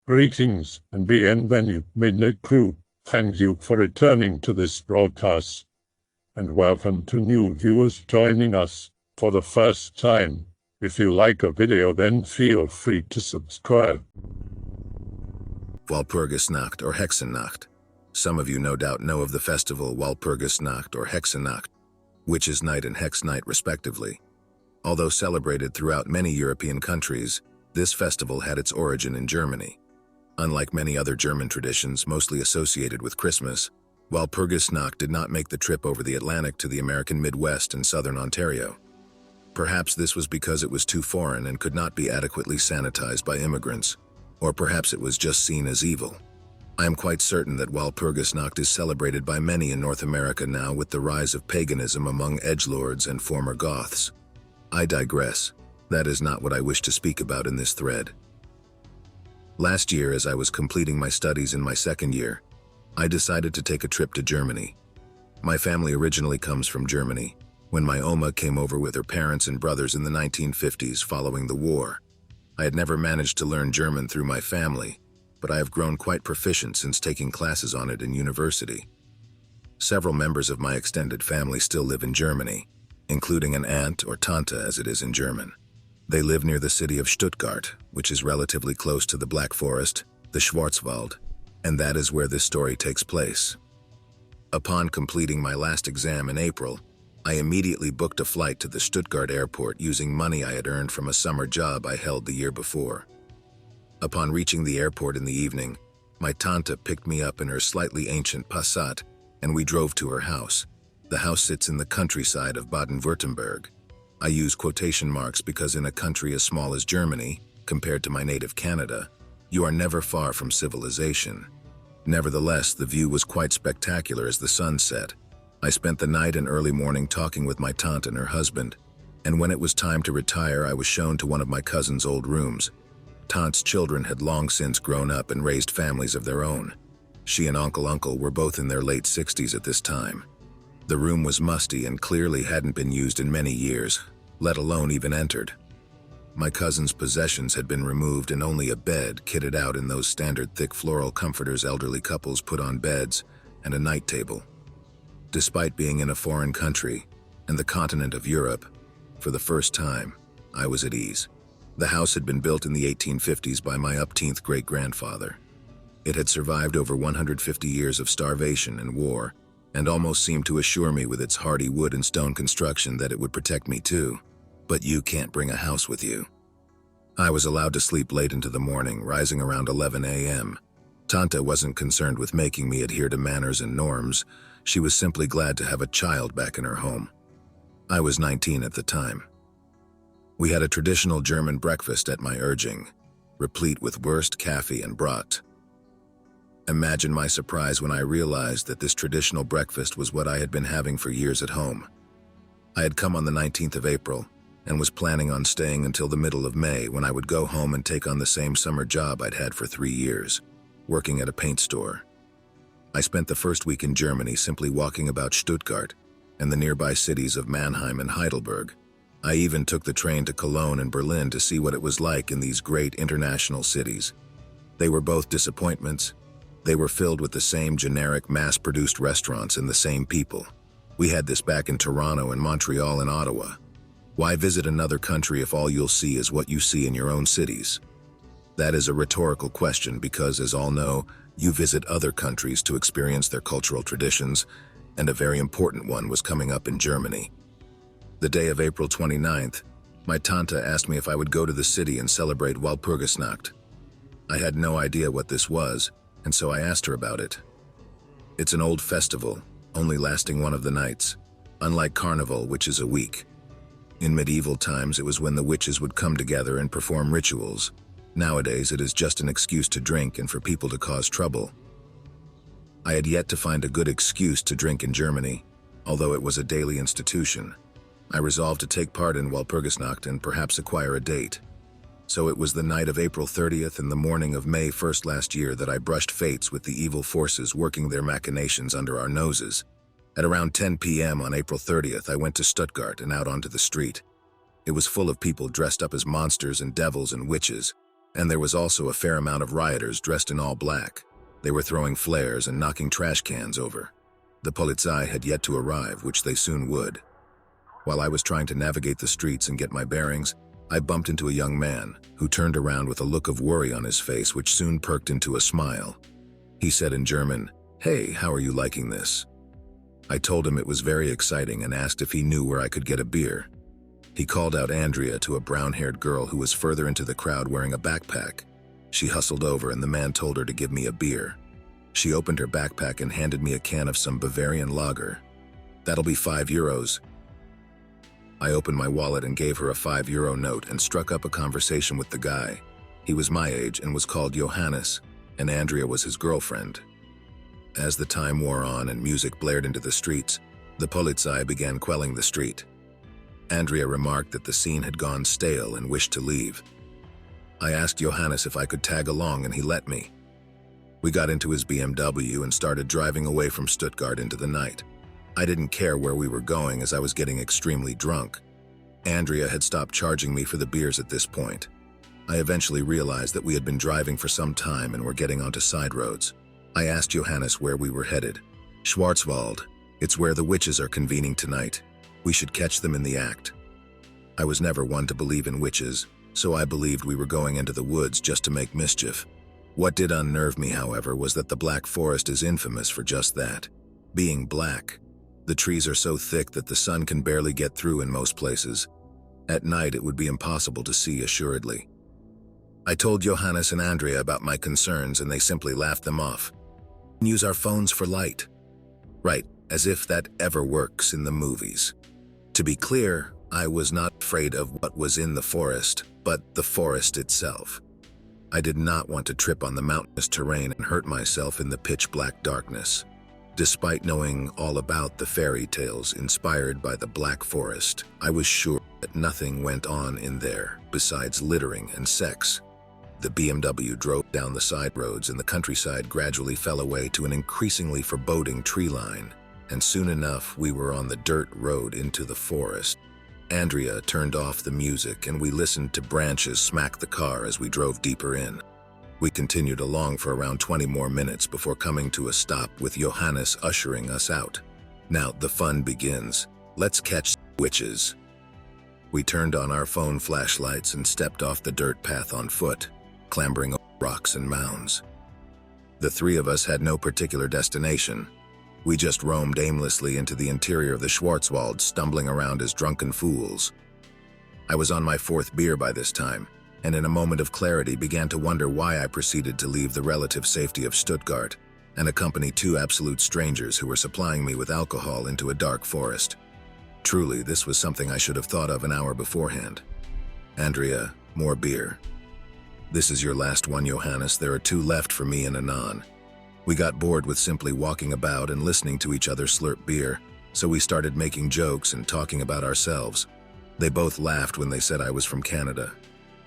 Greetings and bienvenue, Midnight Crew. Thank you for returning to this broadcast, and welcome to new viewers joining us for the first time. If you like a video, then feel free to subscribe. Walpurgisnacht or Hexennacht. Some of you no doubt know of the festival Walpurgisnacht or Hexennacht, Witches' Night and Hex Night respectively. Although celebrated throughout many European countries, this festival had its origin in Germany. Unlike many other German traditions mostly associated with Christmas, Walpurgisnacht did not make the trip over the Atlantic to the American Midwest and southern Ontario. Perhaps this was because it was too foreign and could not be adequately sanitized by immigrants, or perhaps it was just seen as evil. I am quite certain that Walpurgisnacht is celebrated by many in North America now with the rise of paganism among edgelords and former Goths. I digress. That is not what I wish to speak about in this thread. Last year, as I was completing my studies in my second year, I decided to take a trip to Germany. My family originally comes from Germany, when my Oma came over with her parents and brothers in the 1950s following the war. I had never managed to learn German through my family, but I have grown quite proficient since taking classes on it in university. Several members of my extended family still live in Germany, including an aunt or Tante as it is in German. They live near the city of Stuttgart, which is relatively close to the Black Forest, the Schwarzwald, and that is where this story takes place. Upon completing my last exam in April, I immediately booked a flight to the Stuttgart airport using money I had earned from a summer job I held the year before. Upon reaching the airport in the evening, my Tante picked me up in her slightly ancient Passat, and we drove to her house. The house sits in the countryside of Baden-Württemberg. I use quotation marks because in a country as small as Germany, compared to my native Canada, you are never far from civilization. Nevertheless, the view was quite spectacular as the sun set. I spent the night and early morning talking with my tante and her husband, and when it was time to retire, I was shown to one of my cousin's old rooms. Tante's children had long since grown up and raised families of their own. She and Uncle were both in their late 60s at this time. The room was musty and clearly hadn't been used in many years, let alone even entered. My cousin's possessions had been removed and only a bed, kitted out in those standard thick floral comforters elderly couples put on beds, and a night table. Despite being in a foreign country, and the continent of Europe, for the first time, I was at ease. The house had been built in the 1850s by my upteenth great-grandfather. It had survived over 150 years of starvation and war, and almost seemed to assure me with its hardy wood and stone construction that it would protect me too. But you can't bring a house with you. I was allowed to sleep late into the morning, rising around 11 a.m. Tante wasn't concerned with making me adhere to manners and norms. She was simply glad to have a child back in her home. I was 19 at the time. We had a traditional German breakfast at my urging, replete with Wurst, Kaffee, and Brot. Imagine my surprise when I realized that this traditional breakfast was what I had been having for years at home. I had come on the 19th of April and was planning on staying until the middle of May when I would go home and take on the same summer job I'd had for 3 years, working at a paint store. I spent the first week in Germany simply walking about Stuttgart and the nearby cities of Mannheim and Heidelberg. I even took the train to Cologne and Berlin to see what it was like in these great international cities. They were both disappointments. They were filled with the same generic mass-produced restaurants and the same people. We had this back in Toronto and Montreal and Ottawa. Why visit another country if all you'll see is what you see in your own cities? That is a rhetorical question because, as all know, you visit other countries to experience their cultural traditions, and a very important one was coming up in Germany. The day of April 29th, my tante asked me if I would go to the city and celebrate Walpurgisnacht. I had no idea what this was, and so I asked her about it. It's an old festival, only lasting one of the nights, unlike Carnival, which is a week. In medieval times, it was when the witches would come together and perform rituals. Nowadays, it is just an excuse to drink and for people to cause trouble. I had yet to find a good excuse to drink in Germany, although it was a daily institution. I resolved to take part in Walpurgisnacht and perhaps acquire a date. So it was the night of April 30th and the morning of May 1st last year that I brushed fates with the evil forces working their machinations under our noses. At around 10 p.m. on April 30th, I went to Stuttgart and out onto the street. It was full of people dressed up as monsters and devils and witches. And there was also a fair amount of rioters dressed in all black. They were throwing flares and knocking trash cans over. The Polizei had yet to arrive, which they soon would. While I was trying to navigate the streets and get my bearings, I bumped into a young man who turned around with a look of worry on his face, which soon perked into a smile. He said in German, "Hey, how are you liking this?" I told him it was very exciting and asked if he knew where I could get a beer. He called out Andrea to a brown-haired girl who was further into the crowd wearing a backpack. She hustled over and the man told her to give me a beer. She opened her backpack and handed me a can of some Bavarian lager. "That'll be €5. I opened my wallet and gave her a €5 note and struck up a conversation with the guy. He was my age and was called Johannes, and Andrea was his girlfriend. As the time wore on and music blared into the streets, the Polizei began quelling the street. Andrea remarked that the scene had gone stale and wished to leave. I asked Johannes if I could tag along and he let me. We got into his BMW and started driving away from Stuttgart into the night. I didn't care where we were going as I was getting extremely drunk. Andrea had stopped charging me for the beers at this point. I eventually realized that we had been driving for some time and were getting onto side roads. I asked Johannes where we were headed. "Schwarzwald. It's where the witches are convening tonight. We should catch them in the act." I was never one to believe in witches, so I believed we were going into the woods just to make mischief. What did unnerve me, however, was that the Black Forest is infamous for just that, being black. The trees are so thick that the sun can barely get through in most places. At night it would be impossible to see assuredly. I told Johannes and Andrea about my concerns and they simply laughed them off. "Use our phones for light." Right, as if that ever works in the movies. To be clear, I was not afraid of what was in the forest, but the forest itself. I did not want to trip on the mountainous terrain and hurt myself in the pitch-black darkness. Despite knowing all about the fairy tales inspired by the Black Forest, I was sure that nothing went on in there besides littering and sex. The BMW drove down the side roads and the countryside gradually fell away to an increasingly foreboding tree line, and soon enough we were on the dirt road into the forest. Andrea turned off the music and we listened to branches smack the car as we drove deeper in. We continued along for around 20 more minutes before coming to a stop with Johannes ushering us out. Now the fun begins. Let's catch witches. We turned on our phone flashlights and stepped off the dirt path on foot, clambering over rocks and mounds. The three of us had no particular destination. We just roamed aimlessly into the interior of the Schwarzwald, stumbling around as drunken fools. I was on my fourth beer by this time, and in a moment of clarity began to wonder why I proceeded to leave the relative safety of Stuttgart and accompany two absolute strangers who were supplying me with alcohol into a dark forest. Truly, this was something I should have thought of an hour beforehand. "Andrea, more beer." "This is your last one, Johannes. There are 2 left for me and Anon." We got bored with simply walking about and listening to each other slurp beer, so we started making jokes and talking about ourselves. They both laughed when they said I was from Canada.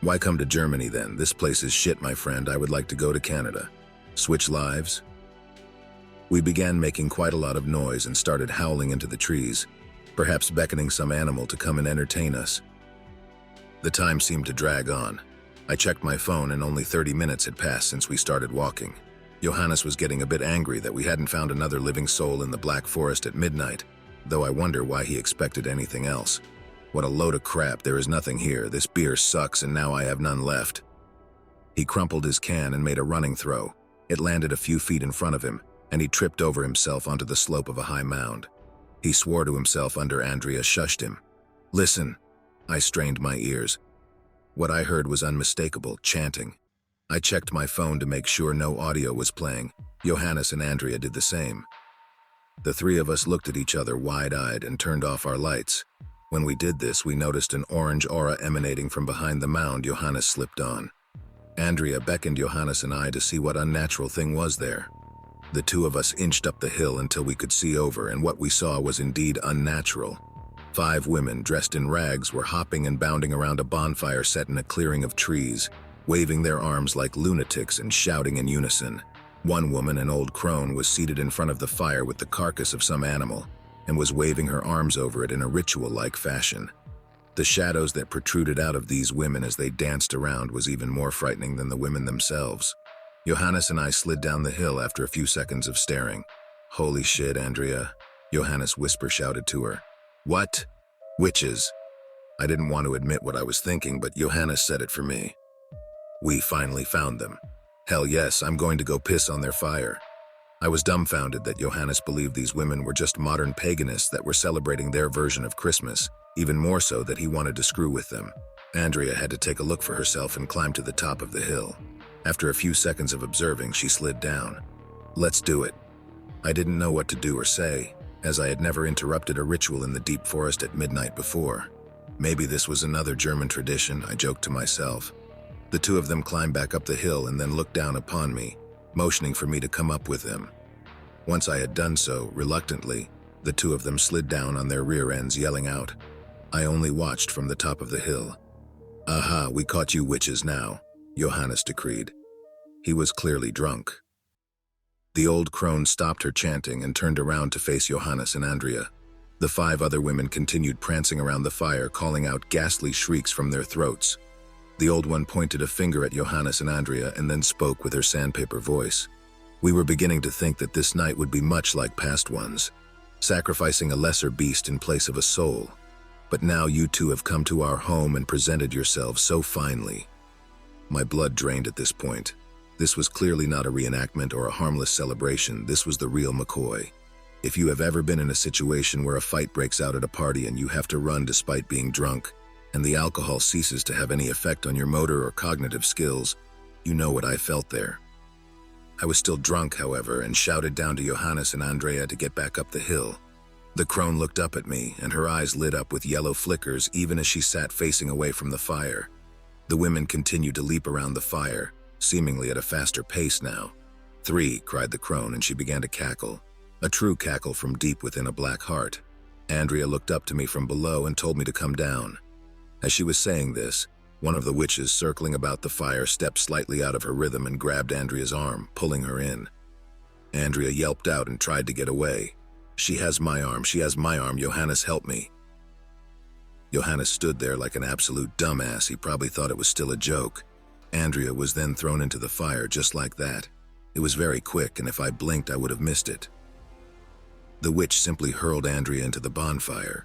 "Why come to Germany then? This place is shit, my friend. I would like to go to Canada." Switch lives? We began making quite a lot of noise and started howling into the trees, perhaps beckoning some animal to come and entertain us. The time seemed to drag on. I checked my phone and only 30 minutes had passed since we started walking. Johannes was getting a bit angry that we hadn't found another living soul in the Black Forest at midnight, though I wonder why he expected anything else. "What a load of crap, there is nothing here. This beer sucks and now I have none left." He crumpled his can and made a running throw. It landed a few feet in front of him, and he tripped over himself onto the slope of a high mound. He swore to himself under Andrea shushed him. "Listen." I strained my ears. What I heard was unmistakable, chanting. I checked my phone to make sure no audio was playing. Johannes and Andrea did the same. The three of us looked at each other wide-eyed and turned off our lights. When we did this, we noticed an orange aura emanating from behind the mound Johannes slipped on. Andrea beckoned Johannes and I to see what unnatural thing was there. The two of us inched up the hill until we could see over, and what we saw was indeed unnatural. 5 women dressed in rags were hopping and bounding around a bonfire set in a clearing of trees, waving their arms like lunatics and shouting in unison. One woman, an old crone, was seated in front of the fire with the carcass of some animal and was waving her arms over it in a ritual-like fashion. The shadows that protruded out of these women as they danced around was even more frightening than the women themselves. Johannes and I slid down the hill after a few seconds of staring. "Holy shit, Andrea," Johannes whisper shouted to her. "What? Witches?" I didn't want to admit what I was thinking, but Johannes said it for me. "We finally found them. Hell yes, I'm going to go piss on their fire." I was dumbfounded that Johannes believed these women were just modern paganists that were celebrating their version of Christmas, even more so that he wanted to screw with them. Andrea had to take a look for herself and climb to the top of the hill. After a few seconds of observing, she slid down. "Let's do it." I didn't know what to do or say, as I had never interrupted a ritual in the deep forest at midnight before. Maybe this was another German tradition, I joked to myself. The two of them climbed back up the hill and then looked down upon me, motioning for me to come up with them. Once I had done so, reluctantly, the two of them slid down on their rear ends, yelling out. I only watched from the top of the hill. "Aha, we caught you witches now," Johannes decreed. He was clearly drunk. The old crone stopped her chanting and turned around to face Johannes and Andrea. The 5 other women continued prancing around the fire, calling out ghastly shrieks from their throats. The old one pointed a finger at Johannes and Andrea and then spoke with her sandpaper voice. We were beginning to think that this night would be much like past ones, sacrificing a lesser beast in place of a soul. But now you two have come to our home and presented yourselves so finely. My blood drained at this point. This was clearly not a reenactment or a harmless celebration. This was the real McCoy. If you have ever been in a situation where a fight breaks out at a party and you have to run despite being drunk, and the alcohol ceases to have any effect on your motor or cognitive skills, you know what I felt there. I was still drunk, however, and shouted down to Johannes and Andrea to get back up the hill. The crone looked up at me, and her eyes lit up with yellow flickers even as she sat facing away from the fire. The women continued to leap around the fire, seemingly at a faster pace now. "3," cried the crone, and she began to cackle. A true cackle from deep within a black heart. Andrea looked up to me from below and told me to come down. As she was saying this, one of the witches circling about the fire stepped slightly out of her rhythm and grabbed Andrea's arm, pulling her in. Andrea yelped out and tried to get away. She has my arm, Johannes, help me." Johannes stood there like an absolute dumbass. He probably thought it was still a joke. Andrea was then thrown into the fire just like that. It was very quick, and if I blinked, I would have missed it. The witch simply hurled Andrea into the bonfire.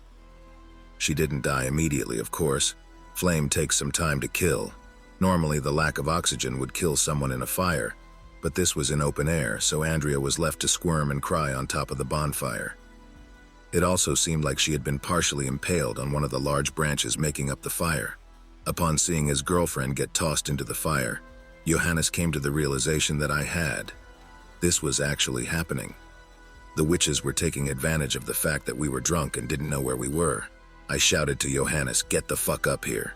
She didn't die immediately, of course. Flame takes some time to kill. Normally, the lack of oxygen would kill someone in a fire, but this was in open air, so Andrea was left to squirm and cry on top of the bonfire. It also seemed like she had been partially impaled on one of the large branches making up the fire. Upon seeing his girlfriend get tossed into the fire, Johannes came to the realization that this was actually happening. The witches were taking advantage of the fact that we were drunk and didn't know where we were. I shouted to Johannes, "Get the fuck up here."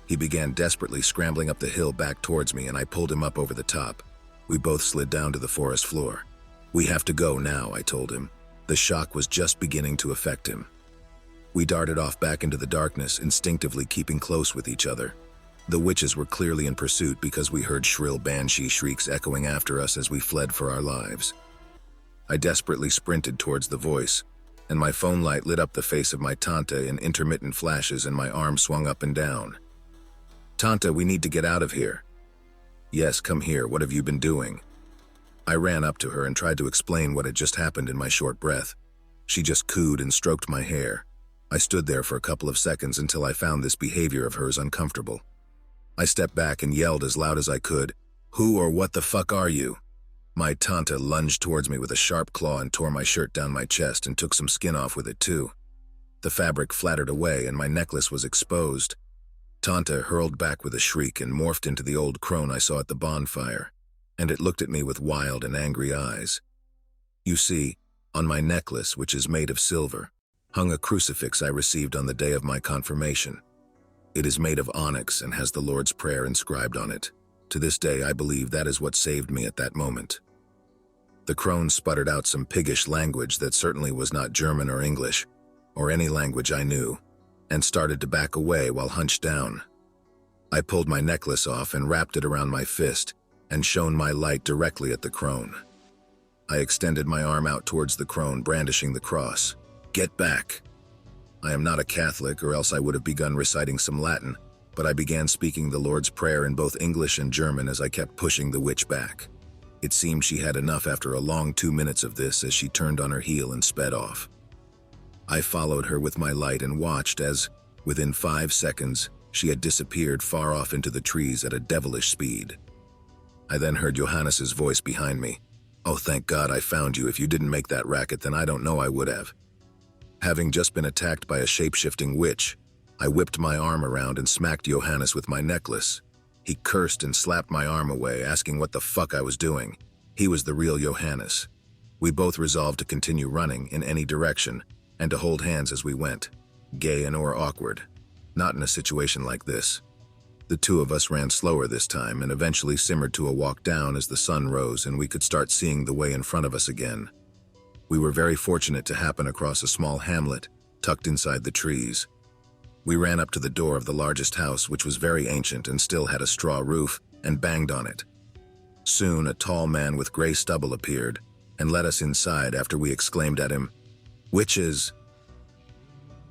He began desperately scrambling up the hill back towards me, and I pulled him up over the top. We both slid down to the forest floor. "We have to go now," I told him. The shock was just beginning to affect him. We darted off back into the darkness, instinctively keeping close with each other. The witches were clearly in pursuit because we heard shrill banshee shrieks echoing after us as we fled for our lives. I desperately sprinted towards the voice, and my phone light lit up the face of my Tante in intermittent flashes and my arm swung up and down. "Tante, we need to get out of here." "Yes, come here, what have you been doing?" I ran up to her and tried to explain what had just happened in my short breath. She just cooed and stroked my hair. I stood there for a couple of seconds until I found this behavior of hers uncomfortable. I stepped back and yelled as loud as I could, "Who or what the fuck are you?" My Tante lunged towards me with a sharp claw and tore my shirt down my chest and took some skin off with it too. The fabric flattered away and my necklace was exposed. Tante hurled back with a shriek and morphed into the old crone I saw at the bonfire, and it looked at me with wild and angry eyes. You see, on my necklace, which is made of silver, hung a crucifix I received on the day of my confirmation. It is made of onyx and has the Lord's Prayer inscribed on it. To this day, I believe that is what saved me at that moment. The crone sputtered out some piggish language that certainly was not German or English, or any language I knew, and started to back away while hunched down. I pulled my necklace off and wrapped it around my fist and shone my light directly at the crone. I extended my arm out towards the crone, brandishing the cross. "Get back." I am not a Catholic, or else I would have begun reciting some Latin, but I began speaking the Lord's Prayer in both English and German as I kept pushing the witch back. It seemed she had enough after a long 2 minutes of this as she turned on her heel and sped off. I followed her with my light and watched as, within 5 seconds, she had disappeared far off into the trees at a devilish speed. I then heard Johannes's voice behind me. "Oh, thank God I found you. If you didn't make that racket, then I don't know I would have." Having just been attacked by a shape-shifting witch, I whipped my arm around and smacked Johannes with my necklace. He cursed and slapped my arm away, asking what the fuck I was doing. He was the real Johannes. We both resolved to continue running in any direction and to hold hands as we went, gay and or awkward. Not in a situation like this. The two of us ran slower this time and eventually simmered to a walk down as the sun rose and we could start seeing the way in front of us again. We were very fortunate to happen across a small hamlet tucked inside the trees. We ran up to the door of the largest house, which was very ancient and still had a straw roof, and banged on it. Soon, a tall man with gray stubble appeared and led us inside after we exclaimed at him, "Witches!"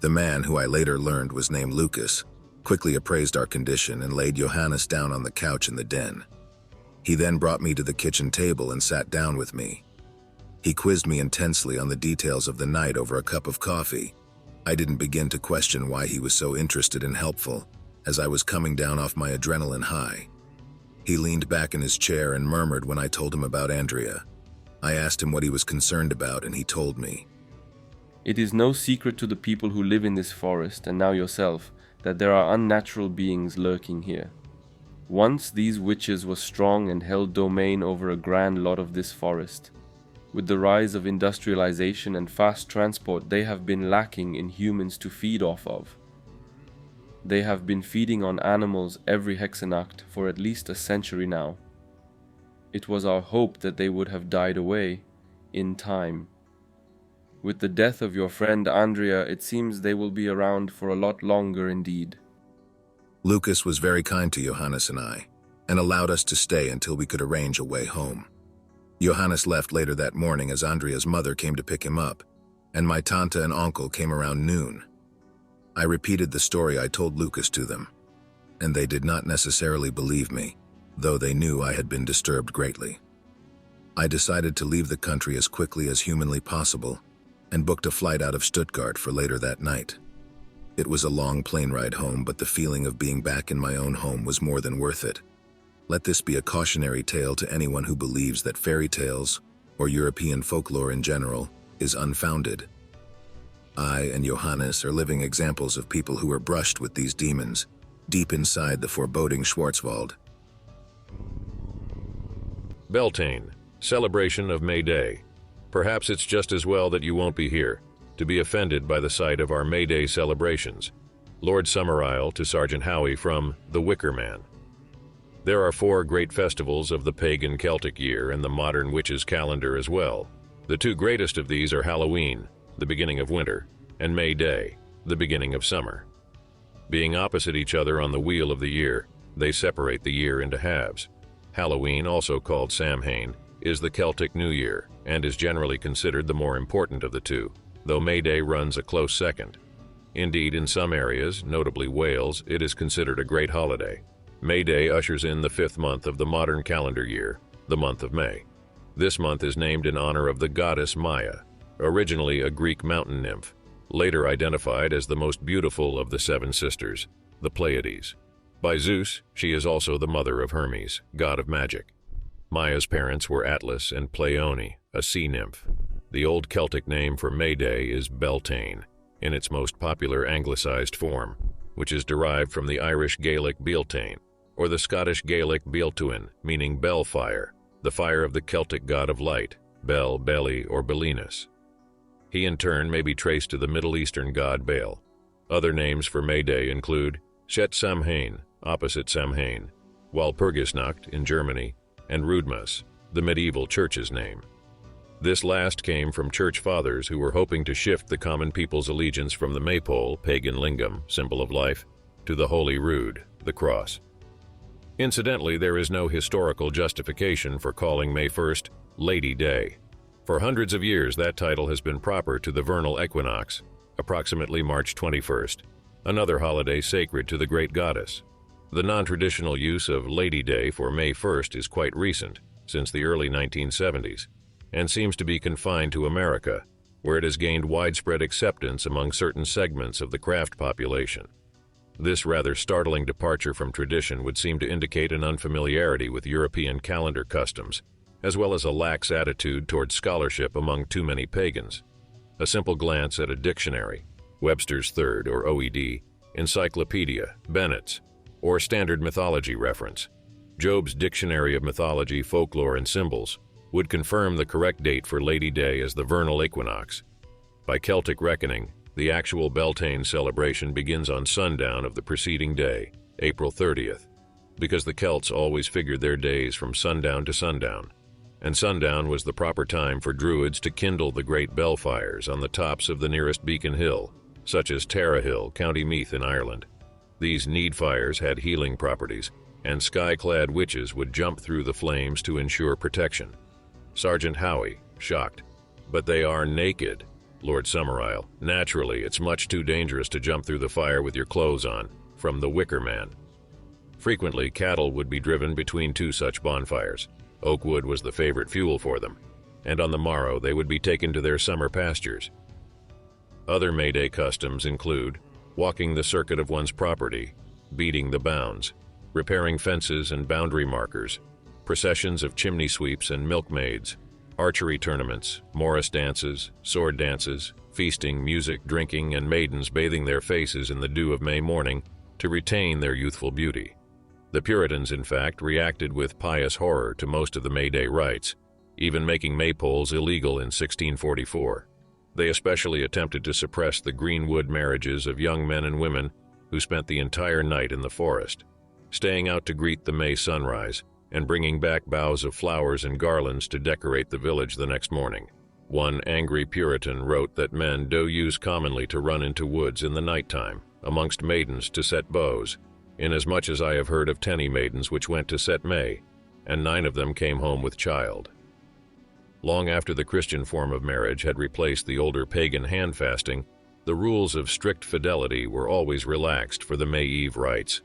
The man, who I later learned was named Lucas, quickly appraised our condition and laid Johannes down on the couch in the den. He then brought me to the kitchen table and sat down with me. He quizzed me intensely on the details of the night over a cup of coffee. I didn't begin to question why he was so interested and helpful, as I was coming down off my adrenaline high. He leaned back in his chair and murmured when I told him about Andrea. I asked him what he was concerned about, and he told me. It is no secret to the people who live in this forest, and now yourself, that there are unnatural beings lurking here. Once these witches were strong and held domain over a grand lot of this forest. With the rise of industrialization and fast transport, they have been lacking in humans to feed off of. They have been feeding on animals every Hexenacht for at least a century now. It was our hope that they would have died away, in time. With the death of your friend Andrea, it seems they will be around for a lot longer indeed. Lucas was very kind to Johannes and I, and allowed us to stay until we could arrange a way home. Johannes left later that morning as Andrea's mother came to pick him up, and my tante and uncle came around noon. I repeated the story I told Lucas to them, and they did not necessarily believe me, though they knew I had been disturbed greatly. I decided to leave the country as quickly as humanly possible, and booked a flight out of Stuttgart for later that night. It was a long plane ride home, but the feeling of being back in my own home was more than worth it. Let this be a cautionary tale to anyone who believes that fairy tales, or European folklore in general, is unfounded. I and Johannes are living examples of people who are brushed with these demons, deep inside the foreboding Schwarzwald. Beltane, celebration of May Day. Perhaps it's just as well that you won't be here, to be offended by the sight of our May Day celebrations. Lord Summerisle to Sergeant Howie from The Wicker Man. There are 4 great festivals of the pagan Celtic year and the modern witches' calendar as well. The 2 greatest of these are Halloween, the beginning of winter, and May Day, the beginning of summer. Being opposite each other on the wheel of the year, they separate the year into halves. Halloween, also called Samhain, is the Celtic New Year and is generally considered the more important of the 2, though May Day runs a close second. Indeed, in some areas, notably Wales, it is considered a great holiday. May Day ushers in the 5th month of the modern calendar year, the month of May. This month is named in honor of the goddess Maya, originally a Greek mountain nymph, later identified as the most beautiful of the 7 sisters, the Pleiades. By Zeus, she is also the mother of Hermes, god of magic. Maya's parents were Atlas and Pleione, a sea nymph. The old Celtic name for May Day is Beltane, in its most popular anglicized form, which is derived from the Irish Gaelic Bealtaine, or the Scottish Gaelic Bealtuin, meaning bell fire, the fire of the Celtic god of light, Bel, Beli, or Belinus. He in turn may be traced to the Middle Eastern god Baal. Other names for May Day include Shet Samhain, opposite Samhain, Walpurgisnacht in Germany, and Rudmas, the medieval church's name. This last came from church fathers who were hoping to shift the common people's allegiance from the maypole, pagan lingam, symbol of life, to the holy rood, the cross. Incidentally, there is no historical justification for calling May 1st Lady Day. For hundreds of years, that title has been proper to the vernal equinox, approximately March 21st, another holiday sacred to the great goddess. The non-traditional use of Lady Day for May 1st is quite recent, since the early 1970s, and seems to be confined to America, where it has gained widespread acceptance among certain segments of the craft population. This rather startling departure from tradition would seem to indicate an unfamiliarity with European calendar customs, as well as a lax attitude towards scholarship among too many pagans. A simple glance at a dictionary, Webster's Third or OED, Encyclopedia, Bennett's, or Standard Mythology reference, Job's Dictionary of Mythology, Folklore, and Symbols, would confirm the correct date for Lady Day as the vernal equinox. By Celtic reckoning, the actual Beltane celebration begins on sundown of the preceding day, April 30th, because the Celts always figured their days from sundown to sundown, and sundown was the proper time for Druids to kindle the great bellfires on the tops of the nearest beacon hill, such as Tara Hill, County Meath in Ireland. These need fires had healing properties, and sky-clad witches would jump through the flames to ensure protection. Sergeant Howie, shocked. But they are naked. Lord Summerisle, naturally, it's much too dangerous to jump through the fire with your clothes on, from the Wicker Man. Frequently, cattle would be driven between two such bonfires. Oak wood was the favorite fuel for them, and on the morrow they would be taken to their summer pastures. Other May Day customs include walking the circuit of one's property, beating the bounds, repairing fences and boundary markers, processions of chimney sweeps and milkmaids, archery tournaments, Morris dances, sword dances, feasting, music, drinking, and maidens bathing their faces in the dew of May morning to retain their youthful beauty. The Puritans, in fact, reacted with pious horror to most of the May Day rites, even making maypoles illegal in 1644. They especially attempted to suppress the greenwood marriages of young men and women who spent the entire night in the forest, staying out to greet the May sunrise, and bringing back boughs of flowers and garlands to decorate the village the next morning. One angry Puritan wrote that men do use commonly to run into woods in the night-time, amongst maidens to set bows, inasmuch as I have heard of 10 maidens which went to set May, and 9 of them came home with child. Long after the Christian form of marriage had replaced the older pagan hand-fasting, the rules of strict fidelity were always relaxed for the May Eve rites.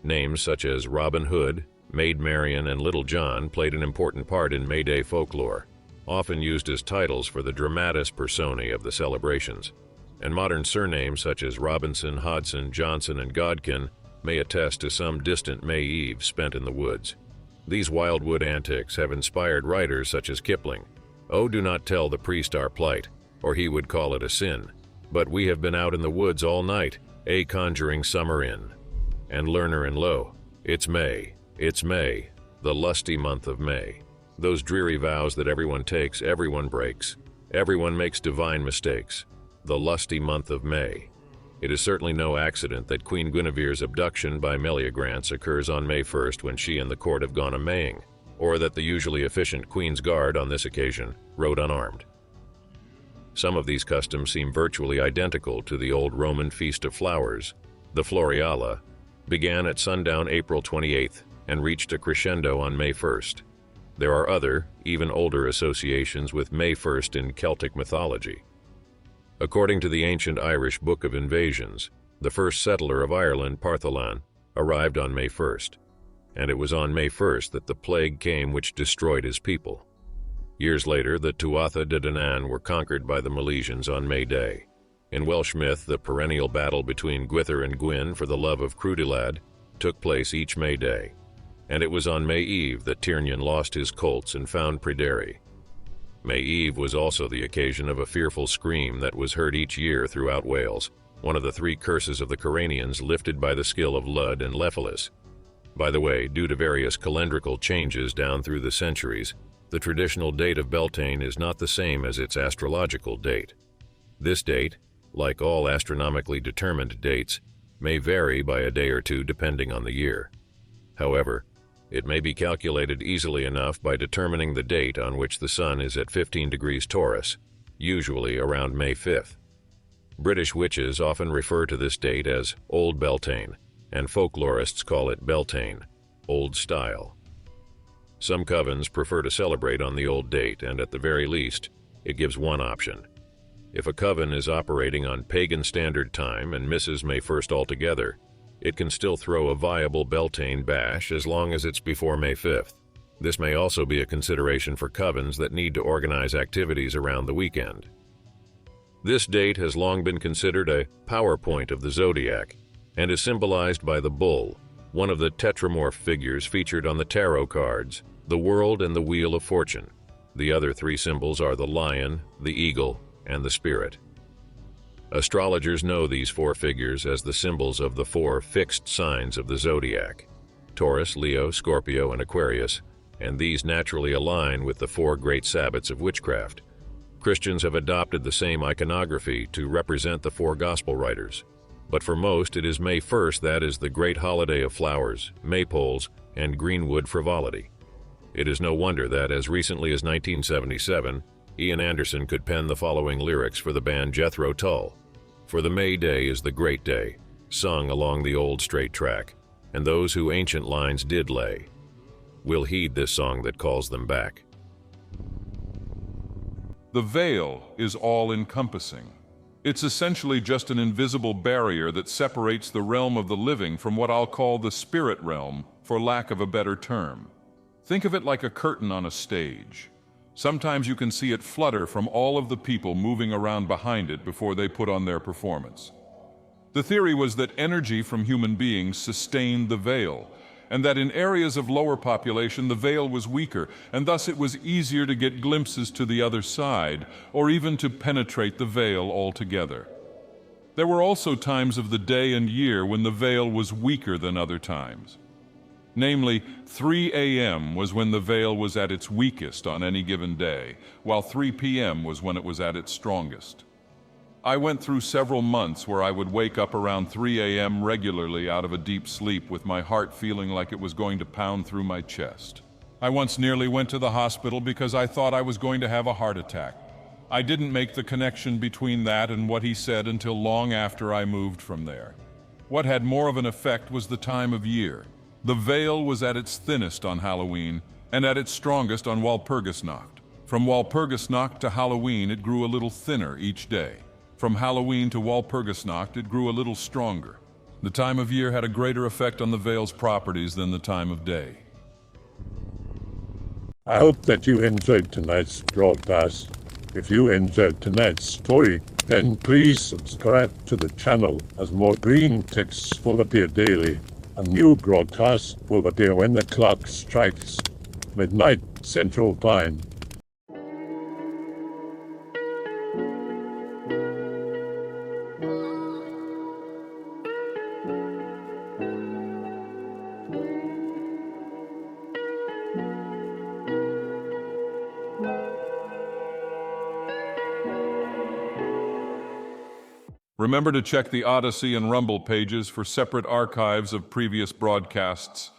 Names such as Robin Hood, Maid Marian, and Little John played an important part in May Day folklore, often used as titles for the dramatis personae of the celebrations, and modern surnames such as Robinson, Hodson, Johnson, and Godkin may attest to some distant May Eve spent in the woods. These wildwood antics have inspired writers such as Kipling. "Oh, do not tell the priest our plight, or he would call it a sin. But we have been out in the woods all night, a conjuring summer in." And Lerner and Lowe, "It's May, the lusty month of May. Those dreary vows that everyone takes, everyone breaks. Everyone makes divine mistakes. The lusty month of May." It is certainly no accident that Queen Guinevere's abduction by Meleagrance occurs on May 1st when she and the court have gone a-maying, or that the usually efficient Queen's Guard on this occasion rode unarmed. Some of these customs seem virtually identical to the old Roman Feast of Flowers. The Floriala began at sundown April 28th and reached a crescendo on May 1st. There are other, even older associations with May 1st in Celtic mythology. According to the ancient Irish Book of Invasions, the first settler of Ireland, Partholan, arrived on May 1st, and it was on May 1st that the plague came which destroyed his people. Years later, the Tuatha De Danann were conquered by the Milesians on May Day. In Welsh myth, the perennial battle between Gwythyr and Gwyn for the love of Crudilad took place each May Day, and it was on May Eve that Tiernan lost his colts and found Pryderi. May Eve was also the occasion of a fearful scream that was heard each year throughout Wales, one of the 3 curses of the Coranians lifted by the skill of Lud and Lephalus. By the way, due to various calendrical changes down through the centuries, the traditional date of Beltane is not the same as its astrological date. This date, like all astronomically determined dates, may vary by a day or two depending on the year. However, it may be calculated easily enough by determining the date on which the sun is at 15 degrees Taurus, usually around May 5th. British witches often refer to this date as Old Beltane, and folklorists call it Beltane, Old Style. Some covens prefer to celebrate on the old date, and at the very least, it gives one option. If a coven is operating on pagan standard time and misses May 1st altogether, it can still throw a viable Beltane bash as long as it's before May 5th. This may also be a consideration for covens that need to organize activities around the weekend. This date has long been considered a power point of the zodiac and is symbolized by the bull, one of the tetramorph figures featured on the tarot cards, the world and the wheel of fortune. The other three symbols are the lion, the eagle, and the spirit. Astrologers know these four figures as the symbols of the four fixed signs of the zodiac: Taurus, Leo, Scorpio, and Aquarius, and these naturally align with the four great sabbats of witchcraft. Christians have adopted the same iconography to represent the four gospel writers, but for most it is May 1st that is the great holiday of flowers, maypoles, and greenwood frivolity. It is no wonder that as recently as 1977, Ian Anderson could pen the following lyrics for the band Jethro Tull: "For the May Day is the great day, sung along the old straight track, and those who ancient lines did lay will heed this song that calls them back." The veil is all-encompassing. It's essentially just an invisible barrier that separates the realm of the living from what I'll call the spirit realm, for lack of a better term. Think of it like a curtain on a stage. Sometimes you can see it flutter from all of the people moving around behind it before they put on their performance. The theory was that energy from human beings sustained the veil, and that in areas of lower population the veil was weaker, and thus it was easier to get glimpses to the other side, or even to penetrate the veil altogether. There were also times of the day and year when the veil was weaker than other times. Namely, 3 a.m. was when the veil was at its weakest on any given day, while 3 p.m. was when it was at its strongest. I went through several months where I would wake up around 3 a.m. regularly out of a deep sleep with my heart feeling like it was going to pound through my chest. I once nearly went to the hospital because I thought I was going to have a heart attack. I didn't make the connection between that and what he said until long after I moved from there. What had more of an effect was the time of year. The veil was at its thinnest on Halloween and at its strongest on Walpurgisnacht. From Walpurgisnacht to Halloween, it grew a little thinner each day. From Halloween to Walpurgisnacht, it grew a little stronger. The time of year had a greater effect on the veil's properties than the time of day. I hope that you enjoyed tonight's broadcast. If you enjoyed tonight's story, then please subscribe to the channel, as more green texts will appear daily. A new broadcast will appear when the clock strikes midnight Central Time. Remember to check the Odyssey and Rumble pages for separate archives of previous broadcasts.